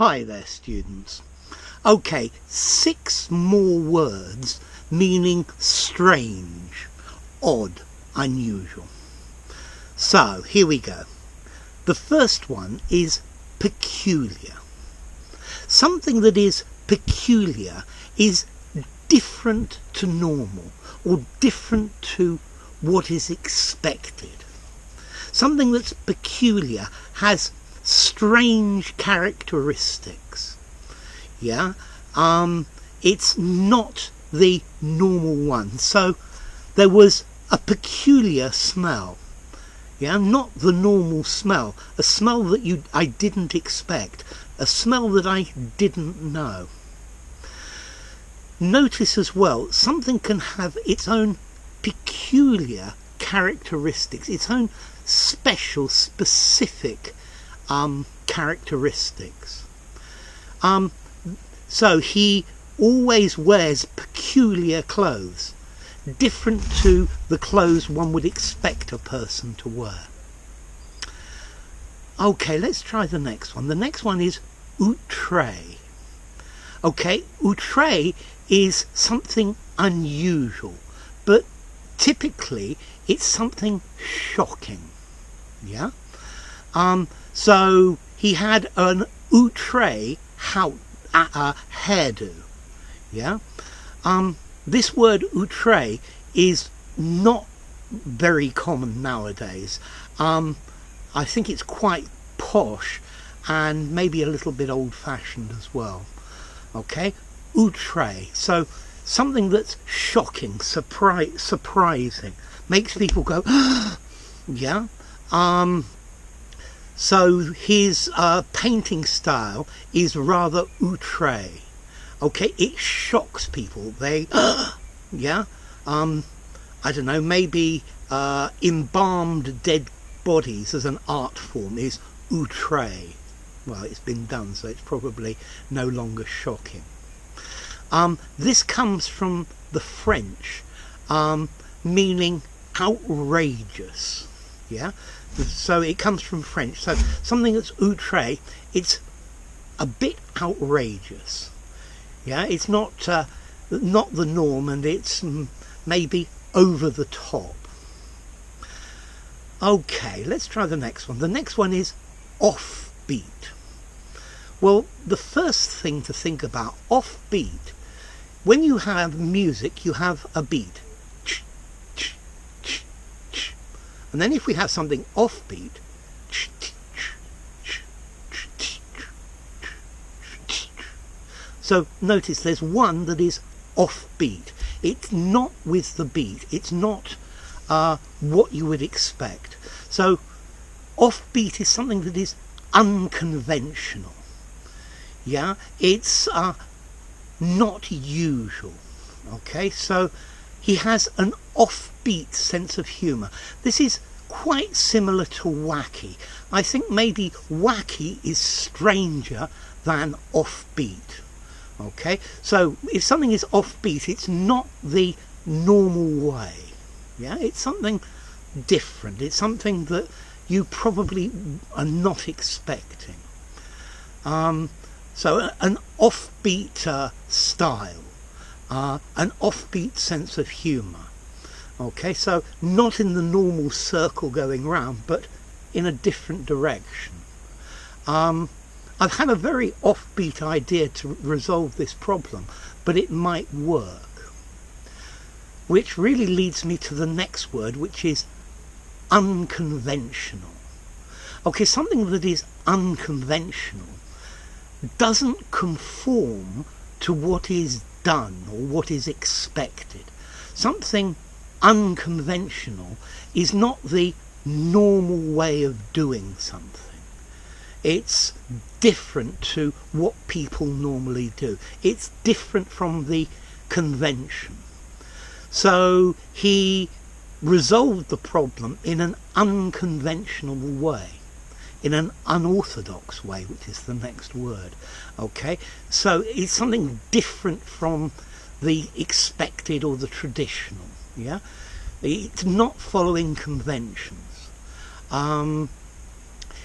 Hi there, students. Okay, 6 more words meaning strange, odd, unusual. So, here we go. The first one is peculiar. Something that is peculiar is different to normal or different to what is expected. Something that's peculiar has strange characteristics. Yeah, it's not the normal one. So there was a peculiar smell. Yeah, not the normal smell. A smell that I didn't expect. A smell that I didn't know. Notice as well, something can have its own peculiar characteristics, its own special, specific characteristics. So he always wears peculiar clothes, different to the clothes one would expect a person to wear. Okay, let's try the next one. The next one is outre. Okay, outre is something unusual, but typically it's something shocking. Yeah. So he had an outre hairdo. Yeah. This word outre is not very common nowadays. I think it's quite posh and maybe a little bit old-fashioned as well. Okay, outre. So something that's shocking, surprising, makes people go, yeah. So his painting style is rather outre. Okay, it shocks people. They, yeah. I don't know, maybe embalmed dead bodies as an art form is outre. Well, it's been done, so it's probably no longer shocking. This comes from the French, meaning outrageous. Yeah, so it comes from French. So something that's outre, it's a bit outrageous. Yeah, it's not the norm, and it's maybe over the top. Okay, let's try the next one. The next one is offbeat. Well, the first thing to think about, offbeat, when you have music, you have a beat. And then if we have something offbeat, so notice there's one that is offbeat. It's not with the beat. It's not what you would expect. So offbeat is something that is unconventional. Yeah, it's not usual. Okay, so he has an offbeat sense of humour. This is quite similar to wacky. I think maybe wacky is stranger than offbeat. Okay, so if something is offbeat, it's not the normal way. Yeah, it's something different. It's something that you probably are not expecting. So an offbeat style, an offbeat sense of humour. Okay, so not in the normal circle going round, but in a different direction. I've had a very offbeat idea to resolve this problem, but it might work. Which really leads me to the next word, which is unconventional. Okay, something that is unconventional doesn't conform to what is done or what is expected. Something unconventional is not the normal way of doing something. It's different to what people normally do. It's different from the convention. So he resolved the problem in an unconventional way, in an unorthodox way, which is the next word. Okay, so it's something different from the expected or the traditional. Yeah, it's not following conventions.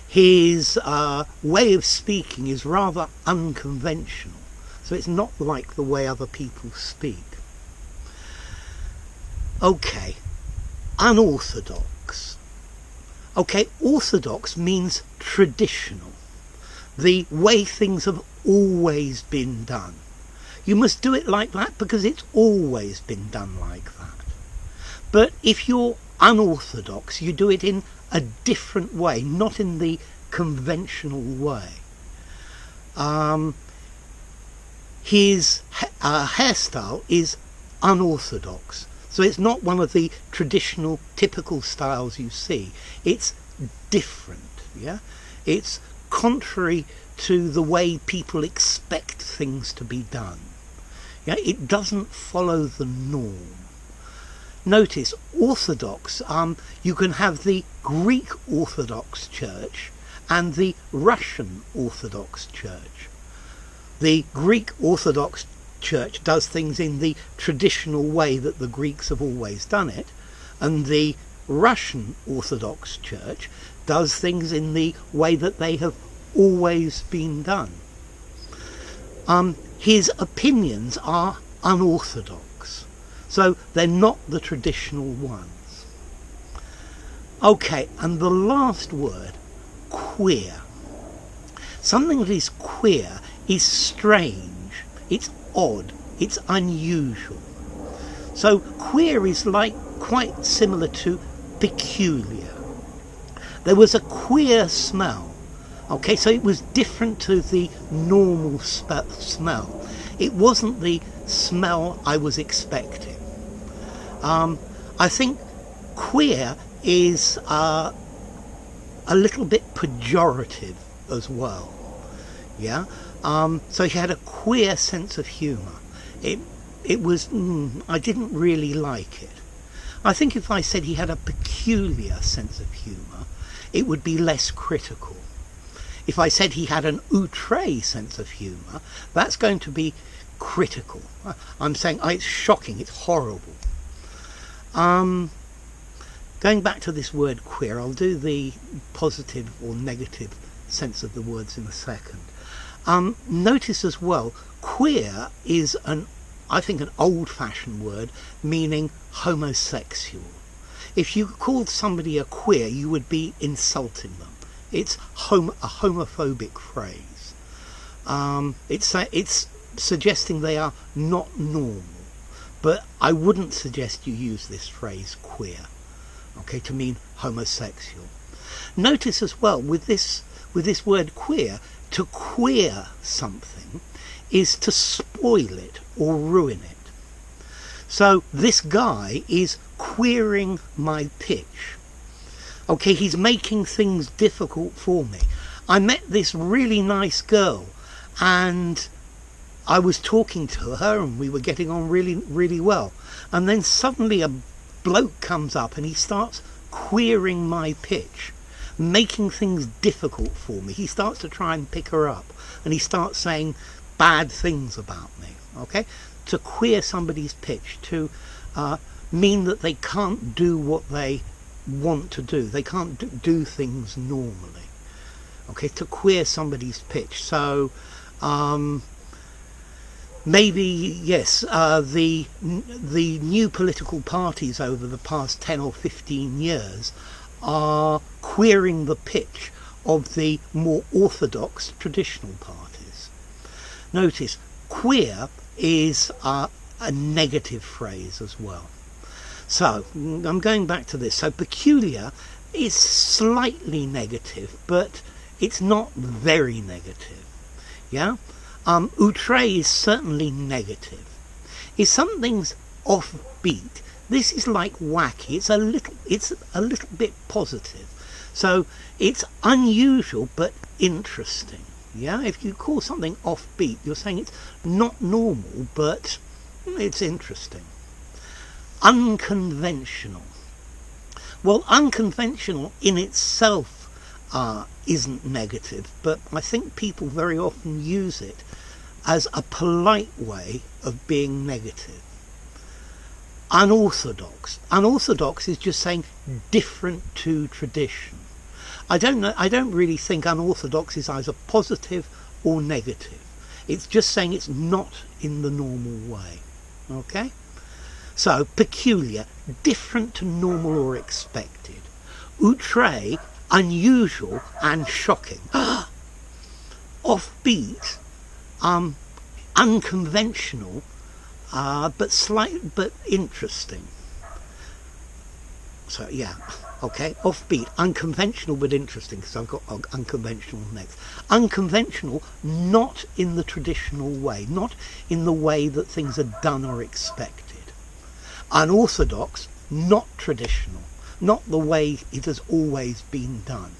His way of speaking is rather unconventional, so it's not like the way other people speak. Okay, unorthodox. Okay, orthodox means traditional, the way things have always been done. You must do it like that because it's always been done like that. But if you're unorthodox, you do it in a different way, not in the conventional way. His hairstyle is unorthodox, so it's not one of the traditional typical styles you see. It's different, yeah? It's contrary to the way people expect things to be done. Yeah? It doesn't follow the norm. Notice, Orthodox, you can have the Greek Orthodox Church and the Russian Orthodox Church. The Greek Orthodox Church does things in the traditional way that the Greeks have always done it, and the Russian Orthodox Church does things in the way that they have always been done. His opinions are unorthodox, so they're not the traditional ones. Okay, and the last word, queer. Something that is queer is strange, it's odd, it's unusual. So queer is like quite similar to peculiar. There was a queer smell. Okay, so it was different to the normal smell. It wasn't the smell I was expecting. I think queer is a little bit pejorative as well. Yeah. So he had a queer sense of humour. It was I didn't really like it. I think if I said he had a peculiar sense of humour, it would be less critical. If I said he had an outre sense of humour, that's going to be critical. I'm saying it's shocking, it's horrible. Going back to this word queer, I'll do the positive or negative sense of the words in a second. Notice as well, queer is I think an old-fashioned word meaning homosexual. If you called somebody a queer, you would be insulting them. It's a homophobic phrase. It's suggesting they are not normal. But I wouldn't suggest you use this phrase queer, okay, to mean homosexual. Notice as well with this word queer, to queer something is to spoil it or ruin it. So this guy is queering my pitch. Okay, he's making things difficult for me. I met this really nice girl and I was talking to her and we were getting on really, really well. And then suddenly a bloke comes up and he starts queering my pitch, making things difficult for me. He starts to try and pick her up and he starts saying bad things about me. Okay, to queer somebody's pitch, to mean that they can't do what they want to do. They can't do things normally. Okay, to queer somebody's pitch. So maybe yes, the new political parties over the past 10 or 15 years are queering the pitch of the more orthodox traditional parties. Notice, queer is a negative phrase as well. So, I'm going back to this. So, peculiar is slightly negative, but it's not very negative. Yeah? Outre is certainly negative. If something's offbeat, this is like wacky. It's a little bit positive. So, it's unusual but interesting. Yeah? If you call something offbeat, you're saying it's not normal, but it's interesting. Unconventional. Well, unconventional in itself isn't negative, but I think people very often use it as a polite way of being negative. Unorthodox. Unorthodox is just saying different to tradition. I don't really think unorthodox is either positive or negative. It's just saying it's not in the normal way. Okay? So, peculiar, different to normal or expected. Outre, unusual and shocking. Offbeat, unconventional, but interesting. So yeah, okay, offbeat, unconventional but interesting, because I've got unconventional next. Unconventional, not in the traditional way, not in the way that things are done or expected. Unorthodox, not traditional, not the way it has always been done.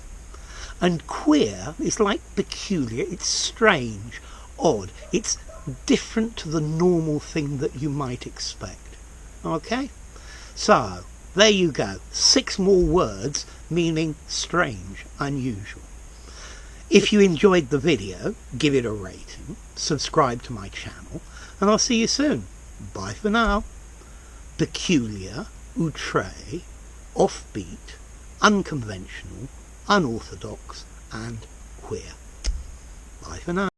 And queer is like peculiar, it's strange, odd, it's different to the normal thing that you might expect. Okay? So, there you go. 6 more words meaning strange, unusual. If you enjoyed the video, give it a rating, subscribe to my channel, and I'll see you soon. Bye for now. Peculiar, outre, offbeat, unconventional, unorthodox, and queer. Bye for now.